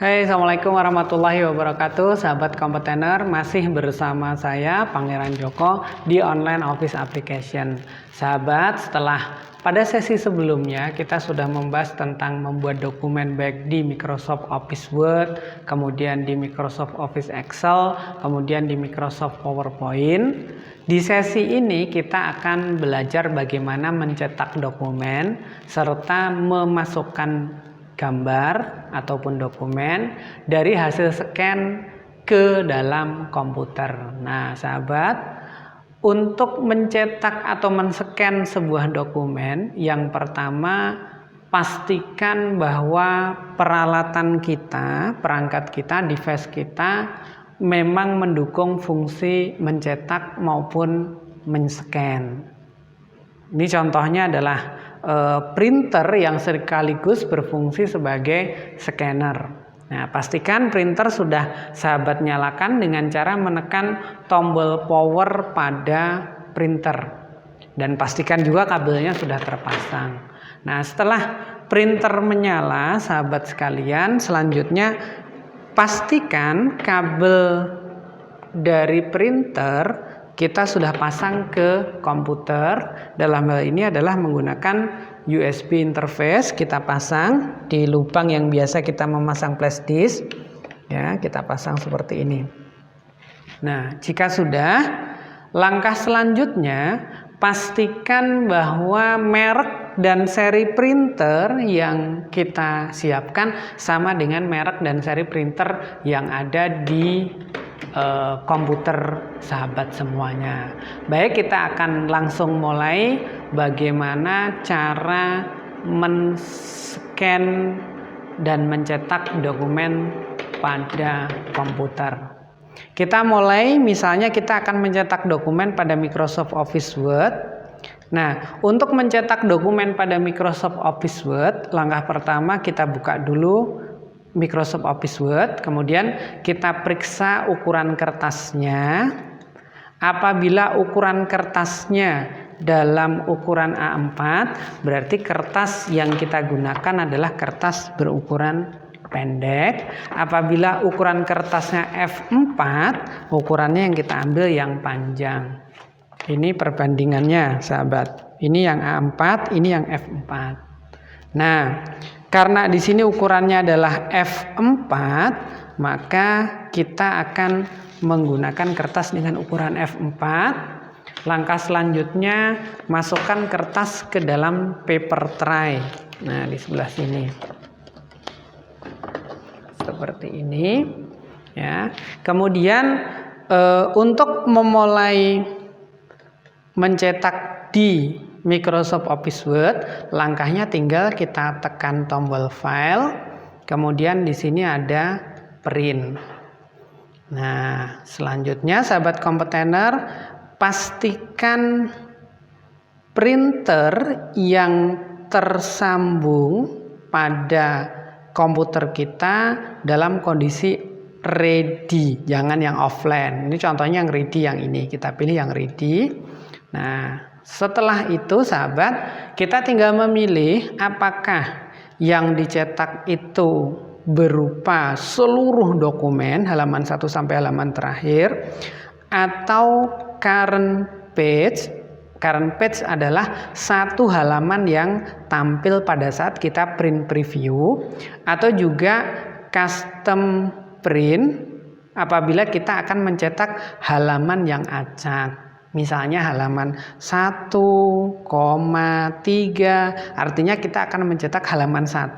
Hai, Assalamualaikum warahmatullahi wabarakatuh. Sahabat kompetener, masih bersama saya Pangeran Joko di Online Office Application. Sahabat, setelah pada sesi sebelumnya kita sudah membahas tentang membuat dokumen baik di Microsoft Office Word, kemudian di Microsoft Office Excel, kemudian di Microsoft PowerPoint. Di sesi ini kita akan belajar bagaimana mencetak dokumen serta memasukkan gambar ataupun dokumen dari hasil scan ke dalam komputer. Nah, sahabat, untuk mencetak atau men-scan sebuah dokumen, yang pertama pastikan bahwa peralatan kita, perangkat kita, device kita memang mendukung fungsi mencetak maupun men-scan. Ini contohnya adalah printer yang sekaligus berfungsi sebagai scanner. Nah, pastikan printer sudah sahabat nyalakan dengan cara menekan tombol power pada printer. Dan pastikan juga kabelnya sudah terpasang. Nah, setelah printer menyala, sahabat sekalian, selanjutnya pastikan kabel dari printer kita sudah pasang ke komputer. Dalam hal ini adalah menggunakan USB interface. Kita pasang di lubang yang biasa kita memasang flash disk. Ya, kita pasang seperti ini. Nah, jika sudah, langkah selanjutnya pastikan bahwa merek dan seri printer yang kita siapkan sama dengan merek dan seri printer yang ada di komputer sahabat semuanya. Baik, kita akan langsung mulai bagaimana cara men-scan dan mencetak dokumen pada komputer. Kita mulai, misalnya kita akan mencetak dokumen pada Microsoft Office Word. Nah, untuk mencetak dokumen pada Microsoft Office Word, langkah pertama kita buka dulu Microsoft Office Word, kemudian kita periksa ukuran kertasnya. Apabila ukuran kertasnya dalam ukuran A4, berarti kertas yang kita gunakan adalah kertas berukuran pendek. Apabila ukuran kertasnya F4, ukurannya yang kita ambil yang panjang. Ini perbandingannya, sahabat. Ini yang A4, ini yang F4. Nah, karena di sini ukurannya adalah F4, maka kita akan menggunakan kertas dengan ukuran F4. Langkah selanjutnya, masukkan kertas ke dalam paper tray. Nah, di sebelah sini. Seperti ini. Ya. Kemudian untuk memulai mencetak di Microsoft Office Word, langkahnya tinggal kita tekan tombol file, kemudian di sini ada print. Nah, selanjutnya sahabat kompetener, pastikan printer yang tersambung pada komputer kita dalam kondisi ready, jangan yang offline. Ini contohnya yang ready, yang ini kita pilih yang ready. Nah, setelah itu sahabat, kita tinggal memilih apakah yang dicetak itu berupa seluruh dokumen halaman 1 sampai halaman terakhir atau current page. Current page adalah satu halaman yang tampil pada saat kita print preview, atau juga custom print apabila kita akan mencetak halaman yang acak. Misalnya halaman 1,3, artinya kita akan mencetak halaman 1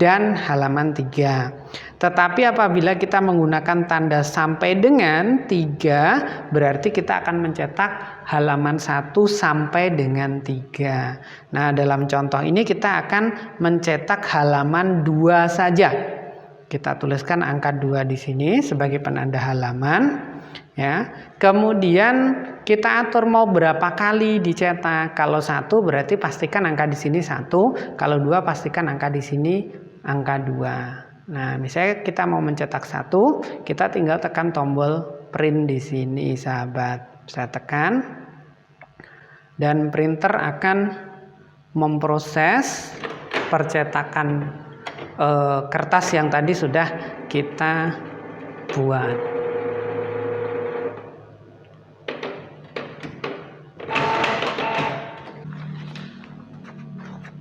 dan halaman 3. Tetapi apabila kita menggunakan tanda sampai dengan 3, berarti kita akan mencetak halaman 1 sampai dengan 3. Nah, dalam contoh ini kita akan mencetak halaman 2 saja. Kita tuliskan angka 2 di sini sebagai penanda halaman. Ya, kemudian kita atur mau berapa kali dicetak. Kalau 1 berarti pastikan angka di sini 1. Kalau 2 pastikan angka di sini angka 2. Nah, misalnya kita mau mencetak 1, kita tinggal tekan tombol print di sini, sahabat. Saya tekan dan printer akan memproses percetakan kertas yang tadi sudah kita buat.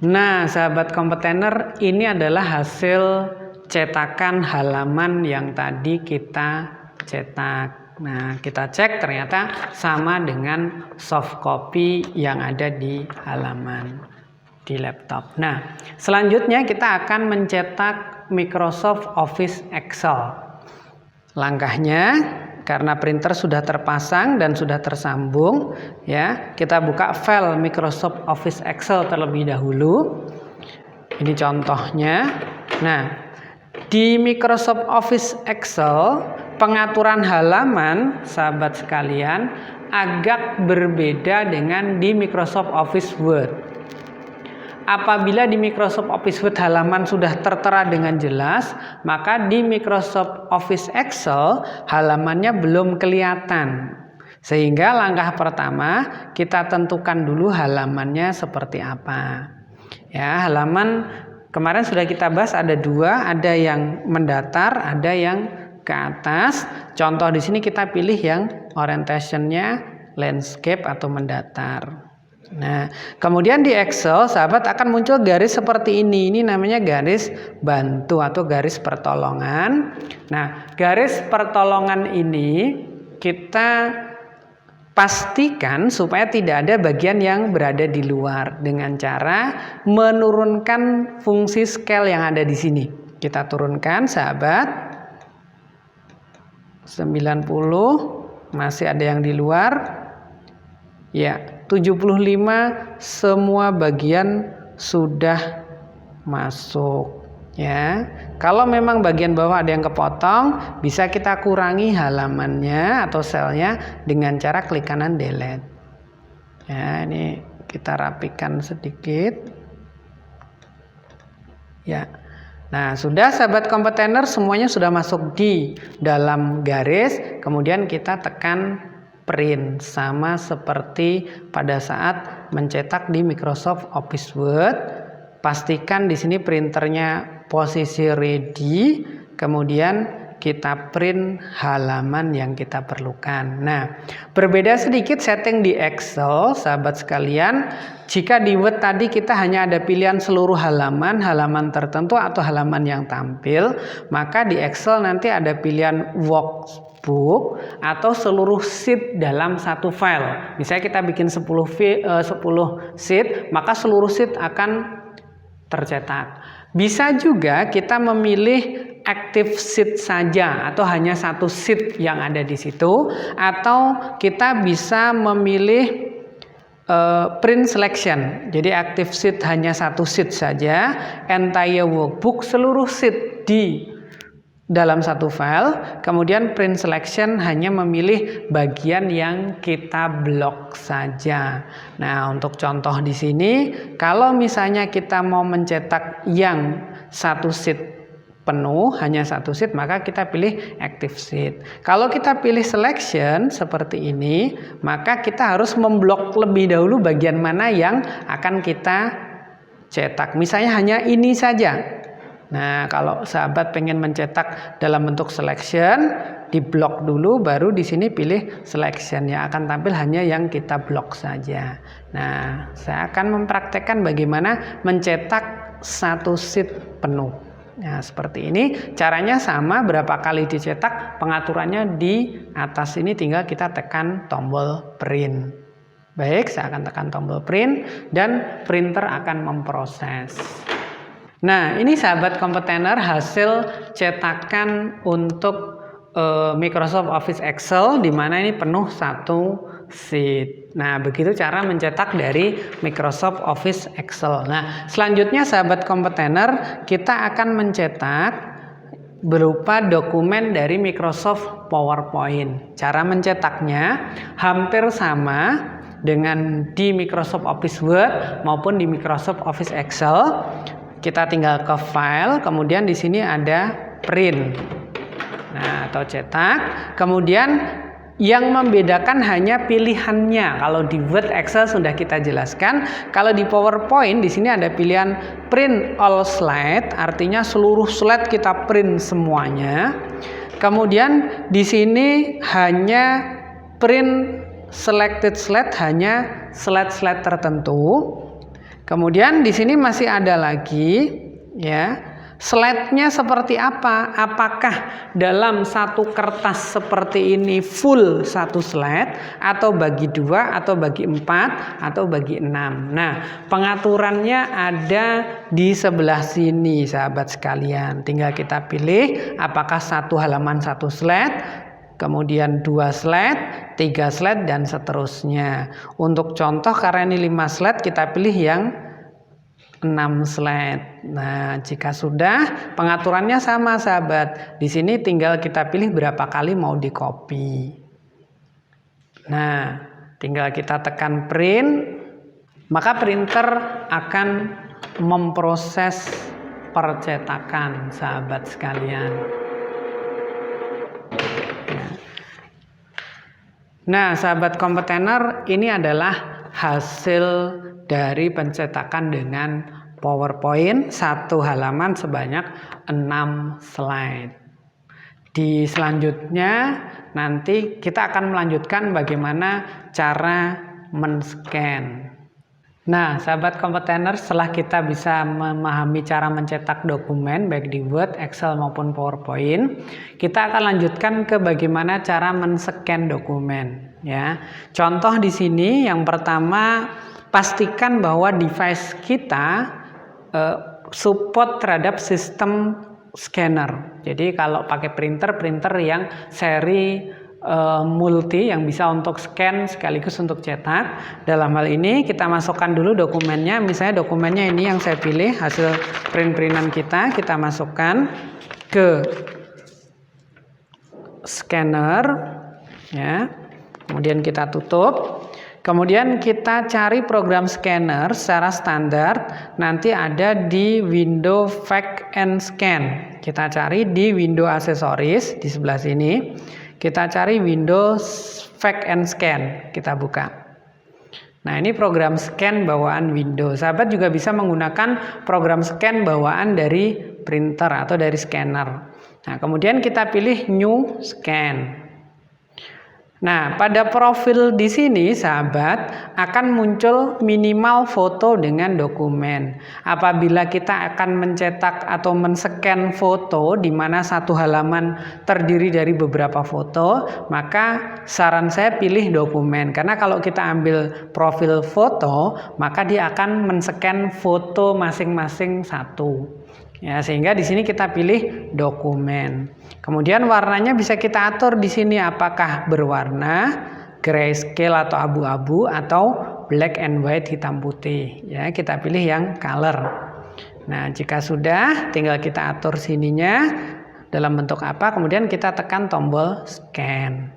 Nah, sahabat kompetitor, ini adalah hasil cetakan halaman yang tadi kita cetak. Nah, kita cek ternyata sama dengan soft copy yang ada di halaman di laptop. Nah, selanjutnya kita akan mencetak Microsoft Office Excel. Langkahnya, karena printer sudah terpasang dan sudah tersambung, ya, kita buka file Microsoft Office Excel terlebih dahulu. Ini contohnya. Nah, di Microsoft Office Excel, pengaturan halaman, sahabat sekalian, agak berbeda dengan di Microsoft Office Word. Apabila di Microsoft Office Word halaman sudah tertera dengan jelas, maka di Microsoft Office Excel halamannya belum kelihatan. Sehingga langkah pertama kita tentukan dulu halamannya seperti apa. Ya, halaman kemarin sudah kita bahas ada dua, ada yang mendatar, ada yang ke atas. Contoh di sini kita pilih yang orientationnya landscape atau mendatar. Nah, kemudian di Excel, sahabat, akan muncul garis seperti ini. Ini namanya garis bantu atau garis pertolongan. Nah, garis pertolongan ini kita pastikan supaya tidak ada bagian yang berada di luar dengan cara menurunkan fungsi scale yang ada di sini. Kita turunkan, sahabat. 90, masih ada yang di luar. Ya, 75 semua bagian sudah masuk, ya. Kalau memang bagian bawah ada yang kepotong, bisa kita kurangi halamannya atau selnya dengan cara klik kanan delete. Ya, ini kita rapikan sedikit. Ya. Nah, sudah sahabat kompetitor, semuanya sudah masuk di dalam garis, kemudian kita tekan print sama seperti pada saat mencetak di Microsoft Office Word. Pastikan di sini printernya posisi ready, kemudian kita print halaman yang kita perlukan. Nah, berbeda sedikit setting di Excel, sahabat sekalian. Jika di Word tadi kita hanya ada pilihan seluruh halaman, halaman tertentu atau halaman yang tampil, maka di Excel nanti ada pilihan workbook atau seluruh sheet dalam satu file. Misalnya kita bikin 10 sheet, maka seluruh sheet akan tercetak. Bisa juga kita memilih active sheet saja atau hanya satu sheet yang ada di situ, atau kita bisa memilih print selection. Jadi active sheet hanya satu sheet saja, entire workbook seluruh sheet di dalam satu file, kemudian print selection hanya memilih bagian yang kita blok saja. Nah, untuk contoh di sini, kalau misalnya kita mau mencetak yang satu sheet penuh, hanya satu sheet, maka kita pilih active sheet. Kalau kita pilih selection seperti ini, maka kita harus memblok lebih dahulu bagian mana yang akan kita cetak. Misalnya hanya ini saja. Nah, kalau sahabat pengen mencetak dalam bentuk selection, diblok dulu, baru di sini pilih selection, yang akan tampil hanya yang kita blok saja. Nah, saya akan mempraktekkan bagaimana mencetak satu sheet penuh. Nah, seperti ini caranya sama, berapa kali dicetak, pengaturannya di atas ini tinggal kita tekan tombol print. Baik, saya akan tekan tombol print dan printer akan memproses. Nah, ini sahabat kompetitor hasil cetakan untuk Microsoft Office Excel, di mana ini penuh satu sheet. Nah, begitu cara mencetak dari Microsoft Office Excel. Nah, selanjutnya sahabat kompetitor, kita akan mencetak berupa dokumen dari Microsoft PowerPoint. Cara mencetaknya hampir sama dengan di Microsoft Office Word maupun di Microsoft Office Excel. Kita tinggal ke file, kemudian di sini ada print. Nah, atau cetak. Kemudian Yang membedakan hanya pilihannya. Kalau di Word, Excel sudah kita jelaskan. Kalau di PowerPoint di sini ada pilihan print all slide, artinya seluruh slide kita print semuanya. Kemudian di sini hanya print selected slide, hanya slide-slide tertentu. Kemudian di sini masih ada lagi ya. Slide-nya seperti apa? Apakah dalam satu kertas seperti ini full satu slide, atau bagi 2, atau bagi 4, atau bagi 6? Nah, pengaturannya ada di sebelah sini, sahabat sekalian. Tinggal kita pilih apakah satu halaman satu slide, kemudian 2 slide, 3 slide, dan seterusnya. Untuk contoh, karena ini 5 slide, kita pilih yang 6 slide. Nah, jika sudah, pengaturannya sama, sahabat. Di sini tinggal kita pilih berapa kali mau di copy. Nah, tinggal kita tekan print, maka printer akan memproses percetakan, sahabat sekalian. Nah, sahabat kompetitor, ini adalah hasil dari pencetakan dengan PowerPoint, satu halaman sebanyak 6 slide. Di selanjutnya nanti kita akan melanjutkan bagaimana cara men-scan. Nah, sahabat kompetitor, setelah kita bisa memahami cara mencetak dokumen baik di Word, Excel maupun PowerPoint, kita akan lanjutkan ke bagaimana cara men-scan dokumen ya. Contoh di sini yang pertama, pastikan bahwa device kita support terhadap sistem scanner. Jadi kalau pakai printer yang seri multi yang bisa untuk scan sekaligus untuk cetak. Dalam hal ini kita masukkan dulu dokumennya. Misalnya dokumennya ini yang saya pilih, hasil print-printan kita masukkan ke scanner ya. Kemudian kita tutup. Kemudian kita cari program scanner secara standar, nanti ada di window Fact and Scan. Kita cari di window aksesoris di sebelah sini. Kita cari Windows Fact and Scan. Kita buka. Nah, ini program scan bawaan Windows. Sahabat juga bisa menggunakan program scan bawaan dari printer atau dari scanner. Nah, kemudian kita pilih New Scan. Nah, pada profil di sini, sahabat, akan muncul minimal foto dengan dokumen. Apabila kita akan mencetak atau men-scan foto di mana satu halaman terdiri dari beberapa foto, maka saran saya pilih dokumen. Karena kalau kita ambil profil foto, maka dia akan men-scan foto masing-masing satu. Ya, sehingga di sini kita pilih dokumen. Kemudian warnanya bisa kita atur di sini apakah berwarna grayscale atau abu-abu atau black and white hitam putih. Ya, kita pilih yang color. Nah, jika sudah tinggal kita atur sininya dalam bentuk apa, kemudian kita tekan tombol scan.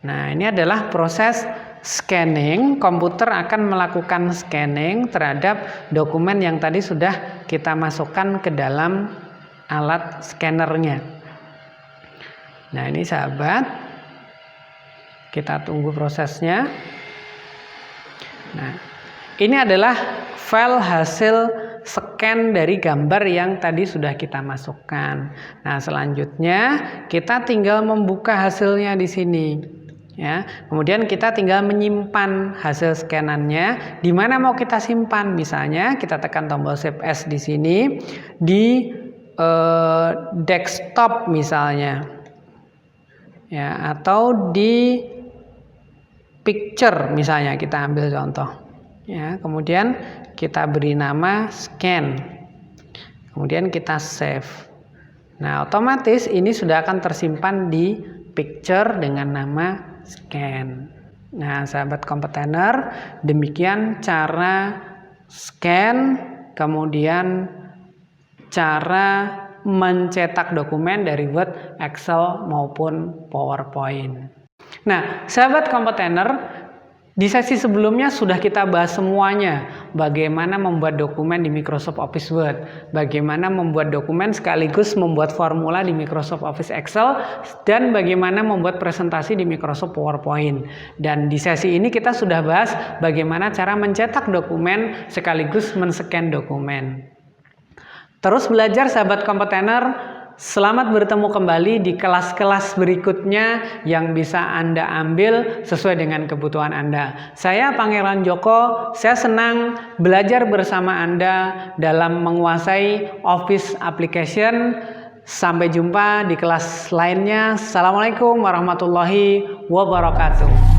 Nah, ini adalah proses scanning. Komputer akan melakukan scanning terhadap dokumen yang tadi sudah kita masukkan ke dalam alat scannernya. Nah, ini sahabat, kita tunggu prosesnya. Nah, ini adalah file hasil scan dari gambar yang tadi sudah kita masukkan. Nah, selanjutnya kita tinggal membuka hasilnya di sini. Ya, kemudian kita tinggal menyimpan hasil scanannya. Di mana mau kita simpan? Misalnya kita tekan tombol Save As di sini di desktop misalnya, ya, atau di picture misalnya, kita ambil contoh. Ya, kemudian kita beri nama scan. Kemudian kita save. Nah, otomatis ini sudah akan tersimpan di picture dengan nama scan. Nah, sahabat kompetitor, demikian cara scan, kemudian cara mencetak dokumen dari Word, Excel maupun PowerPoint. Nah, sahabat kompetitor, Di sesi sebelumnya sudah kita bahas semuanya, bagaimana membuat dokumen di Microsoft Office Word, bagaimana membuat dokumen sekaligus membuat formula di Microsoft Office Excel, dan bagaimana membuat presentasi di Microsoft PowerPoint. Dan di sesi ini kita sudah bahas bagaimana cara mencetak dokumen sekaligus men-scan dokumen. Terus belajar sahabat kompetener. Selamat bertemu kembali di kelas-kelas berikutnya yang bisa Anda ambil sesuai dengan kebutuhan Anda. Saya Pangeran Joko, saya senang belajar bersama Anda dalam menguasai Office Application. Sampai jumpa di kelas lainnya. Assalamualaikum warahmatullahi wabarakatuh.